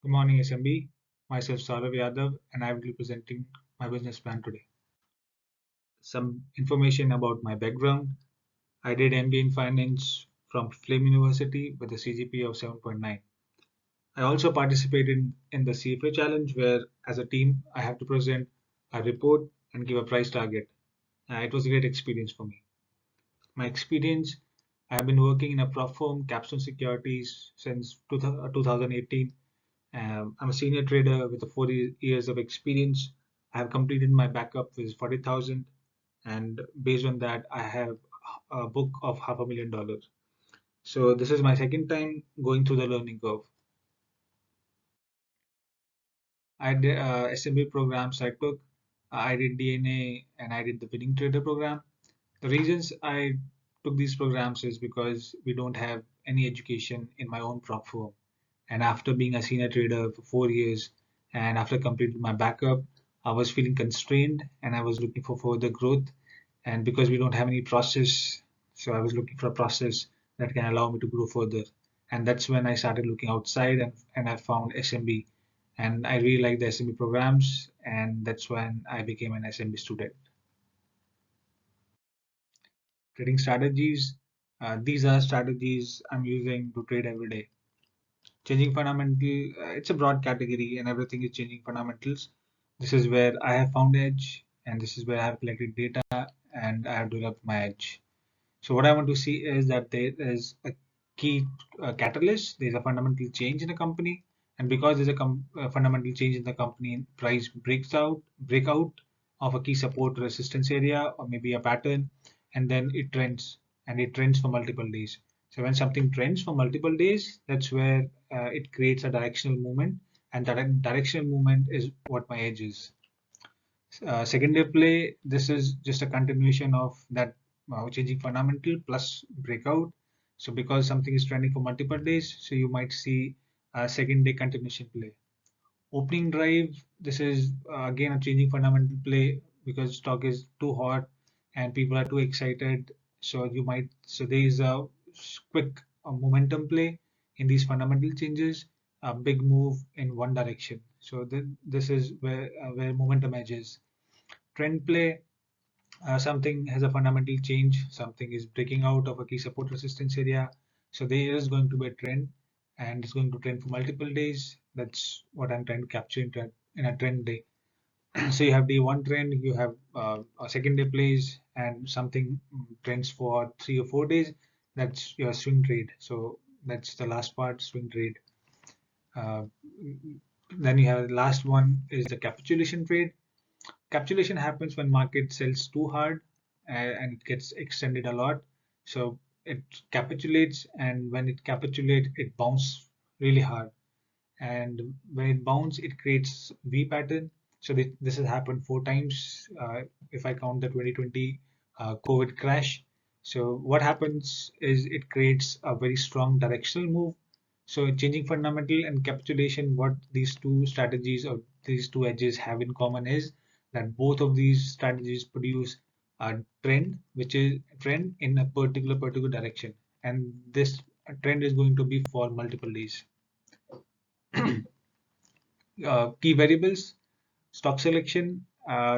Good morning, SMB. Myself Saurav Yadav, and I will be presenting my business plan today. Some information about my background. I did MBA in finance from Flame University with a CGPA of 7.9. I also participated in the CFA challenge where, as a team, I have to present a report and give a price target. It was a great experience for me. My experience, I have been working in a prop firm, Capstone Securities, since 2018. I'm a senior trader with 40 years of experience. I have completed my backup with 40,000, and based on that, I have a book of $500,000. So this is my second time going through the learning curve. I did SMB programs I took. I did DNA and I did the winning trader program. The reasons I took these programs is because we don't have any education in my own prop firm. And after being a senior trader for 4 years and after completing my backup, I was feeling constrained and I was looking for further growth. And because we don't have any process, so I was looking for a process that can allow me to grow further. And that's when I started looking outside and I found SMB. And I really like the SMB programs, and that's when I became an SMB student. Trading strategies. These are strategies I'm using to trade every day. Changing fundamental, it's a broad category and everything is changing fundamentals. This is where I have found edge, and this is where I have collected data and I have developed my edge. So what I want to see is that there is a key catalyst, there's a fundamental change in a company, and because there's a fundamental change in the company, price breakout of a key support resistance area or maybe a pattern, and then it trends, and it trends for multiple days. So when something trends for multiple days, that's where it creates a directional movement, and that directional movement is what my edge is. Secondary play, this is just a continuation of that changing fundamental plus breakout. So because something is trending for multiple days, so you might see a second day continuation play. Opening drive, this is again a changing fundamental play because stock is too hot and people are too excited. So there is a quick momentum play in these fundamental changes, a big move in one direction. So this is where momentum edges. Trend play, something has a fundamental change, something is breaking out of a key support resistance area. So there is going to be a trend and it's going to trend for multiple days. That's what I'm trying to capture in a trend day. So you have day one trend, you have a second day plays, and something trends for 3 or 4 days. That's your swing trade. So that's the last part, swing trade. Uh, then you have the last one is the capitulation trade. Capitulation happens when market sells too hard and it gets extended a lot. So it capitulates, and when it capitulates, it bounces really hard. And when it bounces, it creates V pattern. So this has happened 4 times if I count the 2020 COVID crash. So what happens is it creates a very strong directional move. So changing fundamental and capitulation, what these two strategies or these two edges have in common is that both of these strategies produce a trend, which is trend in a particular direction, and this trend is going to be for multiple days. Key variables, stock selection.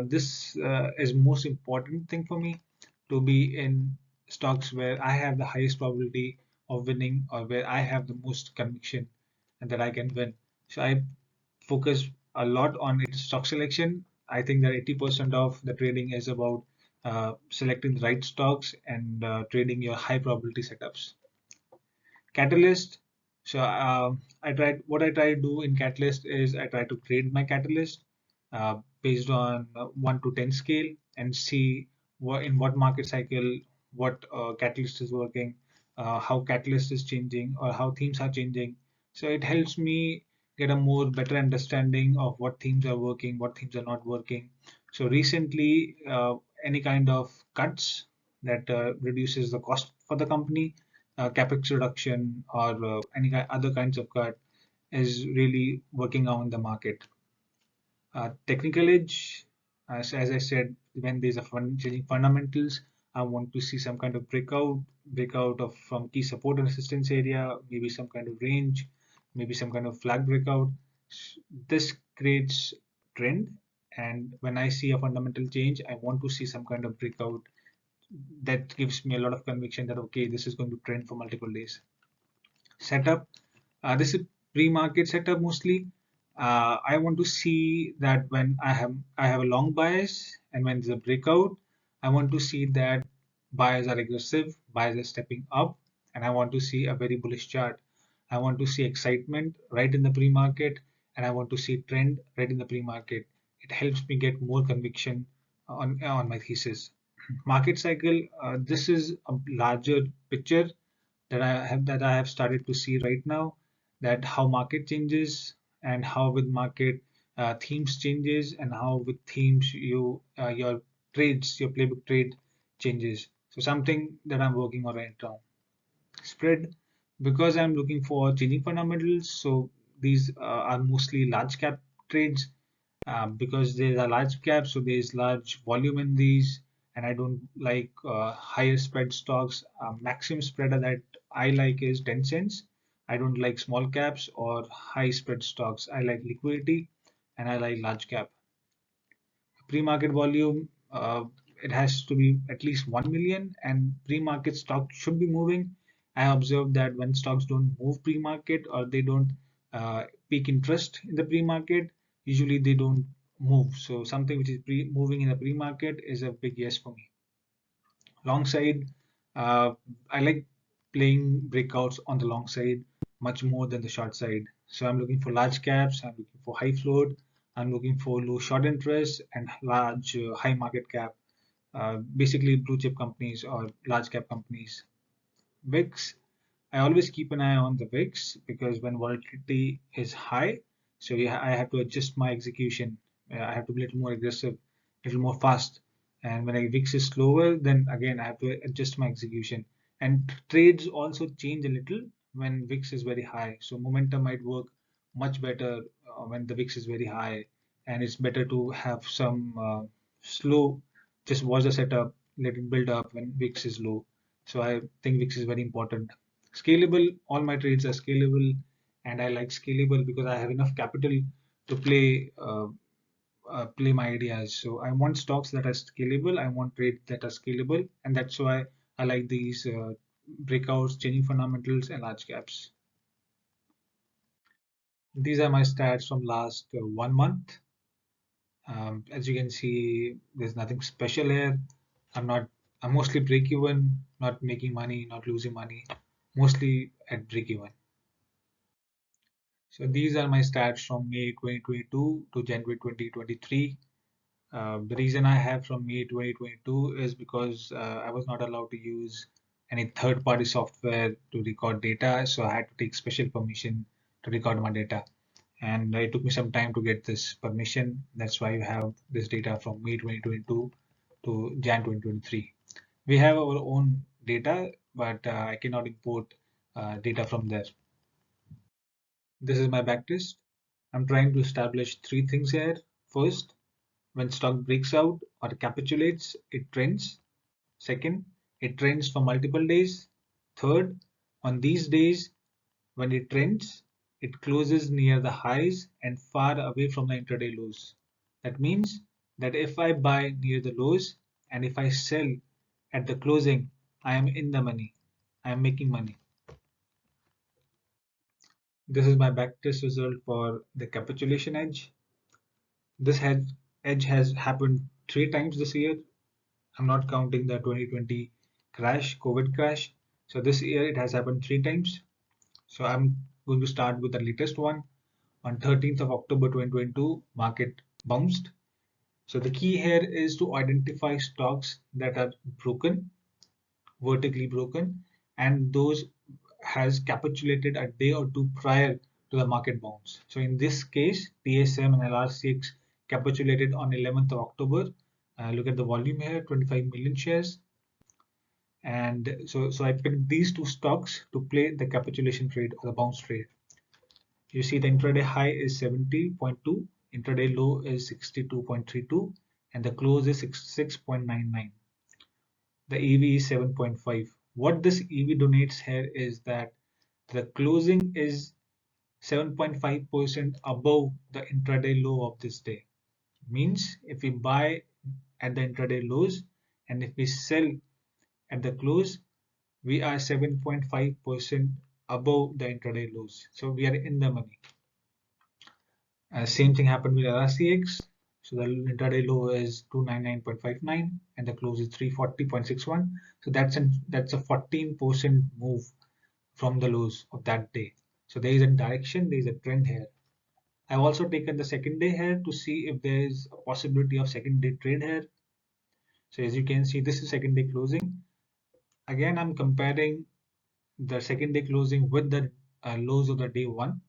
This is most important thing for me to be in stocks where I have the highest probability of winning or where I have the most conviction and that I can win. So I focus a lot on its stock selection. I think that 80% of the trading is about selecting the right stocks and trading your high probability setups. Catalyst. So I try to do in Catalyst is I try to grade my Catalyst based on 1 to 10 scale and see in what market cycle what Catalyst is working, how Catalyst is changing or how themes are changing. So it helps me get a more better understanding of what themes are working, what themes are not working. So recently, any kind of cuts that reduces the cost for the company, capex reduction or other kinds of cut is really working out in the market. Technical edge, as I said, when there's a changing fundamentals, I want to see some kind of breakout of from key support and resistance area, maybe some kind of range, maybe some kind of flag breakout. This creates trend, and when I see a fundamental change, I want to see some kind of breakout that gives me a lot of conviction that okay, this is going to trend for multiple days. Setup. This is pre-market setup mostly. I want to see that when I have a long bias and when there's a breakout, I want to see that buyers are aggressive, buyers are stepping up, and I want to see a very bullish chart. I want to see excitement right in the pre-market, and I want to see trend right in the pre-market. It helps me get more conviction on my thesis. Market cycle. This is a larger picture that I have started to see right now, that how market changes and how with market themes changes, and how with themes your trades, your playbook trade changes. So something that I'm working on right now. Spread, because I'm looking for changing fundamentals. So these are mostly large cap trades, because there's a large cap, so there's large volume in these, and I don't like higher spread stocks. Maximum spread that I like is 10 cents. I don't like small caps or high spread stocks. I like liquidity and I like large cap. Pre-market volume, it has to be at least 1 million, and pre-market stock should be moving. I observed that when stocks don't move pre-market, or they don't peak interest in the pre-market, usually they don't move. So something which is moving in the pre-market is a big yes for me. Long side, uh, I like playing breakouts on the long side much more than the short side. So I'm looking for large caps, I'm looking for high float, I'm looking for low short interest and large high market cap, basically blue chip companies or large cap companies. VIX, I always keep an eye on the VIX, because when volatility is high, so yeah, I have to adjust my execution. I have to be a little more aggressive, a little more fast. And when a VIX is slower, then again I have to adjust my execution. And trades also change a little when VIX is very high. So momentum might work much better when the VIX is very high, and it's better to have some slow, just watch the setup, let it build up when VIX is low. So I think VIX is very important. Scalable, all my trades are scalable, and I like scalable because I have enough capital to play my ideas. So I want stocks that are scalable. I want trades that are scalable, and that's why I like these breakouts, changing fundamentals, and large caps. These are my stats from last 1 month. As you can see, there's nothing special here. I'm not. I'm mostly break even, not making money, not losing money, mostly at break even. So these are my stats from May 2022 to January 2023. The reason I have from May 2022 is because I was not allowed to use any third-party software to record data, so I had to take special permission to record my data. And it took me some time to get this permission. That's why you have this data from May 2022 to Jan 2023. We have our own data, but I cannot import data from there. This is my backtest. I'm trying to establish three things here. First, when stock breaks out or capitulates, it trends. Second, it trends for multiple days. Third, on these days, when it trends, it closes near the highs and far away from the intraday lows. That means that if I buy near the lows and if I sell at the closing, I am in the money. I am making money. This is my backtest result for the capitulation edge. This edge has happened three times this year. I'm not counting the 2020 crash, COVID crash. So this year it has happened three times. So I'm going to start with the latest one. On 13th of October 2022, market bounced. So the key here is to identify stocks that are broken, vertically broken, and those has capitulated a day or two prior to the market bounce. So in this case, TSM and LRCX capitulated on 11th of October. Look at the volume here, 25 million shares. And so I picked these two stocks to play the capitulation trade or the bounce trade. You see the intraday high is 70.2, intraday low is 62.32, and the close is 66.99. The EV is 7.5. What this EV donates here is that the closing is 7.5% above the intraday low of this day. Means if we buy at the intraday lows and if we sell at the close, we are 7.5% above the intraday lows. So we are in the money. Same thing happened with RCX. So the intraday low is 299.59 and the close is 340.61. So that's a 14% move from the lows of that day. So there is a direction, there is a trend here. I've also taken the second day here to see if there is a possibility of second day trade here. So as you can see, this is second day closing. Again, I'm comparing the second day closing with the lows of the day one.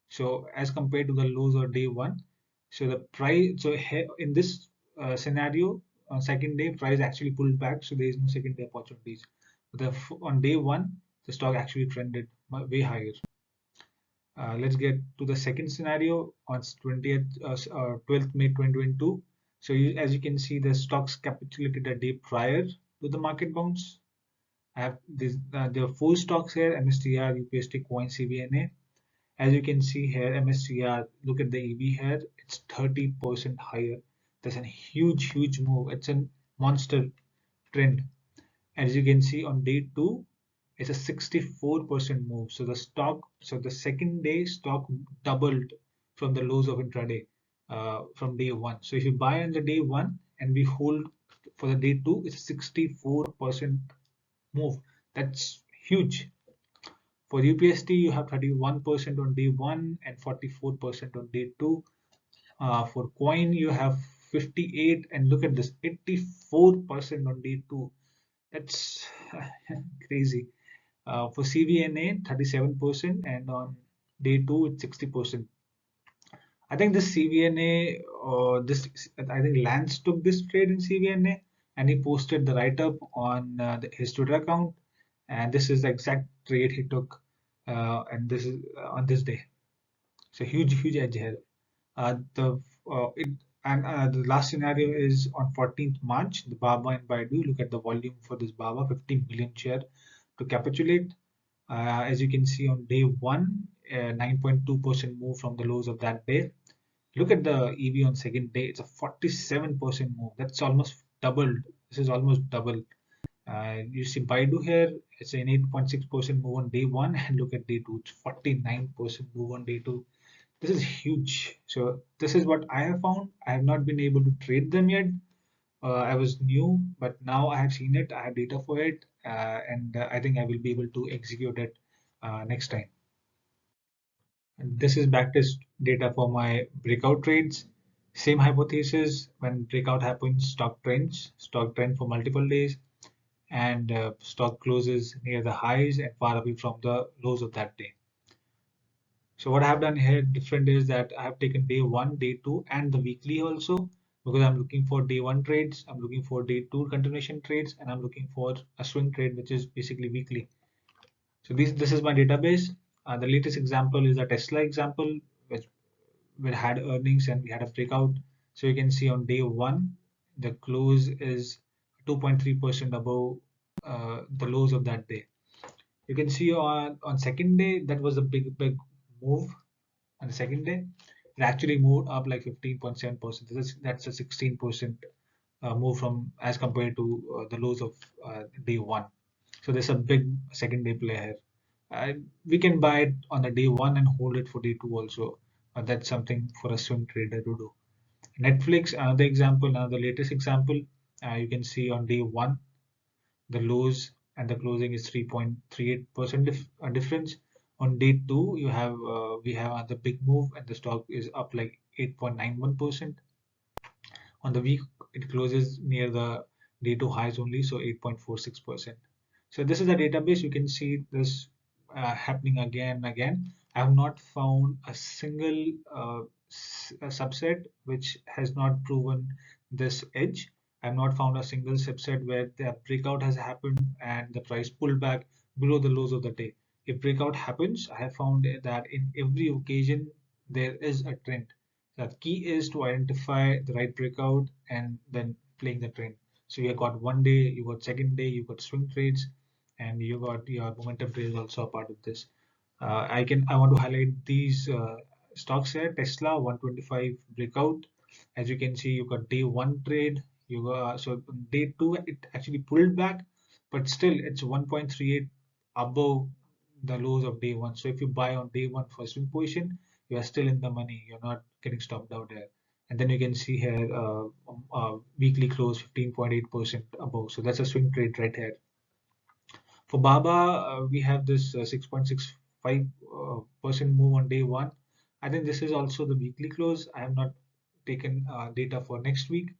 So as compared to the lows of day one, so the price, so here in this scenario, on second day price actually pulled back, so there is no second day opportunities. On day one, the stock actually trended way higher. Let's get to the second scenario on 12th May 2022. So as you can see, the stocks capitulated a day prior to the market bounce. I have this, there are four stocks here: MSTR, UPST, Coin, CVNA. As you can see here, MSTR, look at the EV here, it's 30% higher. That's a huge move. It's a monster trend. As you can see on day two, it's a 64% move. So the second day stock doubled from the lows of intraday from day one. So if you buy on the day one and we hold for the day two, it's a 64% move. That's huge. For UPST, you have 31% on day one and 44% on day two. For coin, you have 58, and look at this, 84% on day two. That's crazy. For CVNA, 37%, and on day two, it's 60%. I think this CVNA, I think Lance took this trade in CVNA and he posted the write up on his Twitter account. And this is the exact trade he took, and this is on this day. So huge edge here. The it and The last scenario is on 14th March. The Baba and Baidu. Look at the volume for this Baba, 15 million share to capitulate. As you can see on day one, 9.2% move from the lows of that day. Look at the EV on second day. It's a 47% move. That's almost doubled. This is almost double. You see Baidu here, it's an 8.6% move on day one, and look at day two, it's 49% move on day two. This is huge. So this is what I have found. I have not been able to trade them yet. I was new, but now I have seen it. I have data for it, and I think I will be able to execute it next time. And this is backtest data for my breakout trades. Same hypothesis: when breakout happens, stock trend for multiple days, and stock closes near the highs and far away from the lows of that day. So what I have done here different is that I have taken day one, day two, and the weekly also, because I'm looking for day one trades, I'm looking for day two continuation trades, and I'm looking for a swing trade, which is basically weekly. So this is my database. The latest example is a Tesla example, which we had earnings and we had a breakout. So you can see on day one, the close is 2.3% above the lows of that day. You can see on second day, that was a big move. On the second day, it actually moved up like 15.7%. That's a 16% move from as compared to the lows of day one. So there's a big second day play here. We can buy it on the day one and hold it for day two also. That's something for a swing trader to do. Netflix, another example, another latest example. You can see on day one, the lows and the closing is 3.38% difference. On day two, we have another big move and the stock is up like 8.91%. On the week, it closes near the day two highs only, so 8.46%. So this is the database. You can see this happening again and again. I have not found a single subset which has not proven this edge. I have not found a single subset where the breakout has happened and the price pulled back below the lows of the day. If breakout happens, I have found that in every occasion there is a trend. The key is to identify the right breakout and then playing the trend. So you got one day, you got second day, you got swing trades, and you got your momentum trades also a part of this. I want to highlight these stocks here. Tesla 125 breakout. As you can see, you got day one trade. You got, so day two it actually pulled back, but still it's 1.38 above the lows of day one. So if you buy on day one for swing position, you are still in the money. You're not getting stopped out there. And then you can see here weekly close 15.8% above. So that's a swing trade right here. For Baba, we have this 6.65% move on day one. I think this is also the weekly close. I have not taken data for next week,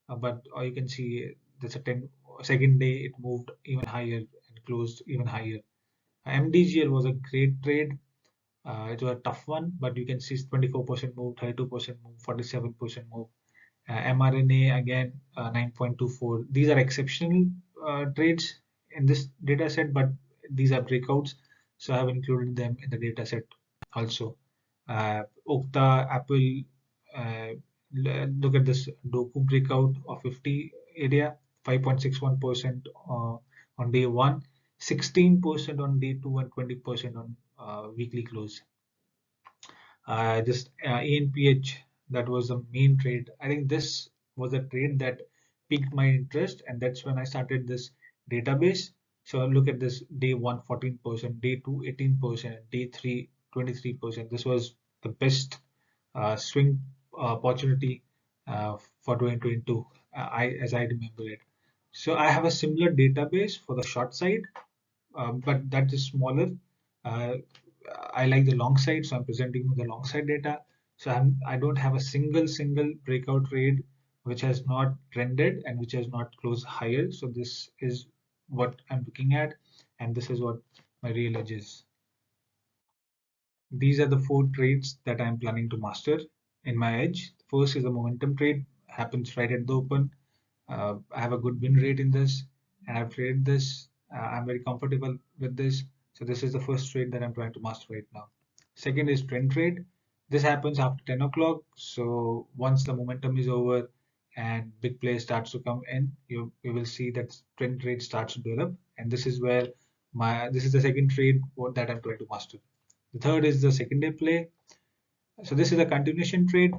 but you can see that's a 10 second day it moved even higher and closed even higher. MDGL was a great trade. It was a tough one, but you can see 24% move, 32% move, 47% move. mRNA again 9.24. These are exceptional trades in this data set, but these are breakouts, so I have included them in the data set also. Okta, Apple, uh, look at this Doku breakout of 50 area, 5.61% on day one, 16% on day two, and 20% on weekly close. Just ANPH, that was the main trade. I think this was a trade that piqued my interest, and that's when I started this database. So look at this: day one 14%, day two 18%, day three 23%. This was the best swing opportunity for 2022, as I remember it. So I have a similar database for the short side, but that is smaller. Uh, I like the long side, so I'm presenting the long side data. So I don't have a single breakout trade which has not trended and which has not closed higher. So this is what I'm looking at, and this is what my real edge is. These are the four trades that I'm planning to master in my edge. First is the momentum trade, happens right at the open. I have a good win rate in this, and I've traded this. I'm very comfortable with this. So this is the first trade that I'm trying to master right now. Second is trend trade. This happens after 10 o'clock. So once the momentum is over and big players starts to come in, you will see that trend trade starts to develop. And this is where this is the second trade that I'm trying to master. The third is the second day play. So this is a continuation trade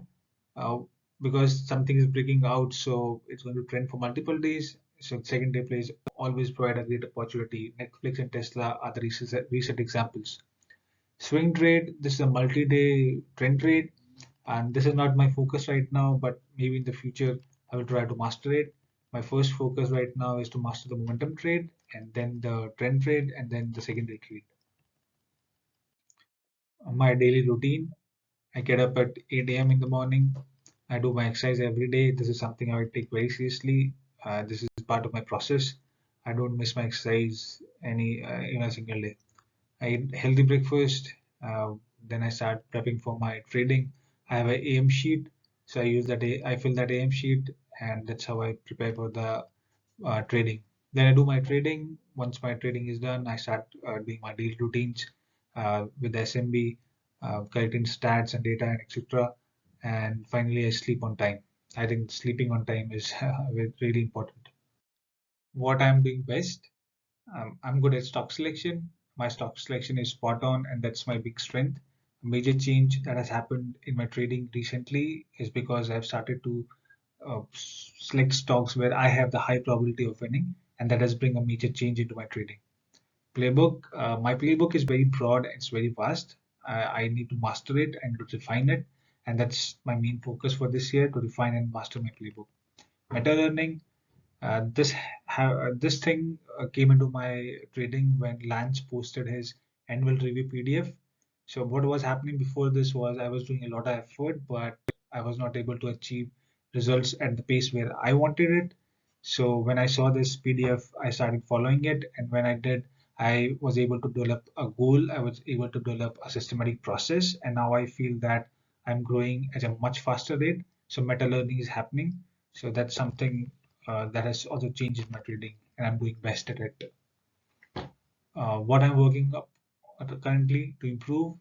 uh, because something is breaking out, so it's going to trend for multiple days. So second day plays always provide a great opportunity. Netflix and Tesla are the recent examples. Swing trade, this is a multi-day trend trade, and this is not my focus right now, but maybe in the future I will try to master it. My first focus right now is to master the momentum trade, and then the trend trade, and then the second day trade. My daily routine: I get up at 8 a.m. in the morning. I do my exercise every day. This is something I take very seriously. This is part of my process. I don't miss my exercise in a single day. I eat healthy breakfast. Then I start prepping for my trading. I have an AM sheet, so I use that. I fill that AM sheet, and that's how I prepare for the trading. Then I do my trading. Once my trading is done, I start doing my daily routines with SMB, collecting stats and data and etc. And finally, I sleep on time. I think sleeping on time is really important. What I'm doing best, I'm good at stock selection. My stock selection is spot on, and that's my big strength. A major change that has happened in my trading recently is because I've started to select stocks where I have the high probability of winning, and that has bring a major change into my trading playbook. My playbook is very broad, it's very vast. I need to master it and to refine it, and that's my main focus for this year, to refine and master my playbook. Meta learning, this thing came into my trading when Lance posted his annual review PDF. So what was happening before this was I was doing a lot of effort, but I was not able to achieve results at the pace where I wanted it. So when I saw this PDF, I started following it, and when I did, I was able to develop a goal. I was able to develop a systematic process, and now I feel that I'm growing at a much faster rate. So meta learning is happening. So that's something that has also changed in my trading, and I'm doing best at it. What I'm working up currently to improve,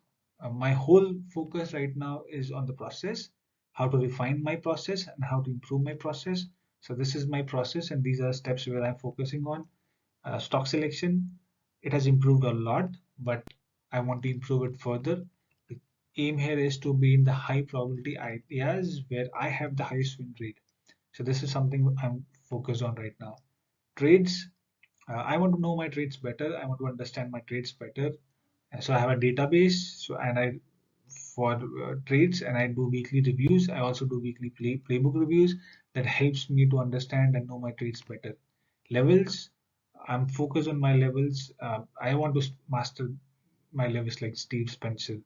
my whole focus right now is on the process, how to refine my process and how to improve my process. So this is my process, and these are steps where I'm focusing on. Stock selection, it has improved a lot, but I want to improve it further. The aim here is to be in the high probability ideas where I have the highest win rate. So this is something I'm focused on right now. Trades, I want to know my trades better. I want to understand my trades better. So I have a database. So and I for trades and I do weekly reviews. I also do weekly playbook reviews that helps me to understand and know my trades better. Levels, I'm focused on my levels. I want to master my levels like Steve Spencer.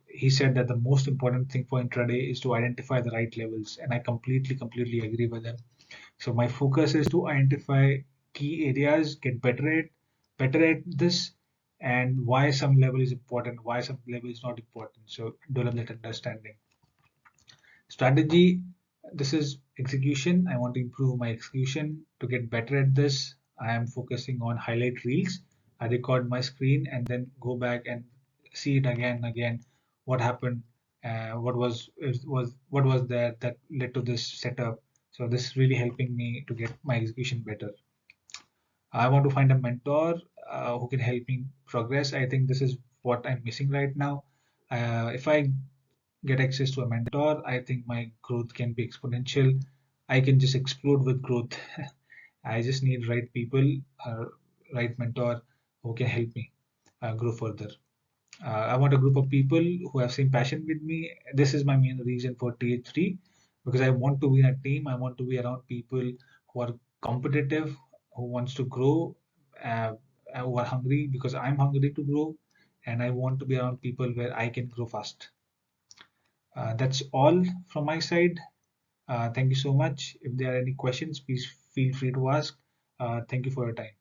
He said that the most important thing for intraday is to identify the right levels, and I completely agree with him. So my focus is to identify key areas, get better at this, and why some level is important, why some level is not important. So develop that understanding. Strategy, this is execution. I want to improve my execution to get better at this. I am focusing on highlight reels. I record my screen and then go back and see it again and again. What happened? What was there that led to this setup? So this is really helping me to get my execution better. I want to find a mentor who can help me progress. I think this is what I'm missing right now. If I get access to a mentor, I think my growth can be exponential. I can just explode with growth. I just need right people, uh, right mentor who can help me grow further. I want a group of people who have same passion with me. This is my main reason for TH3 because I want to be in a team. I want to be around people who are competitive, who wants to grow, uh, who are hungry because I'm hungry to grow, and I want to be around people where I can grow fast. That's all from my side. Thank you so much. If there are any questions, please feel free to ask. Thank you for your time.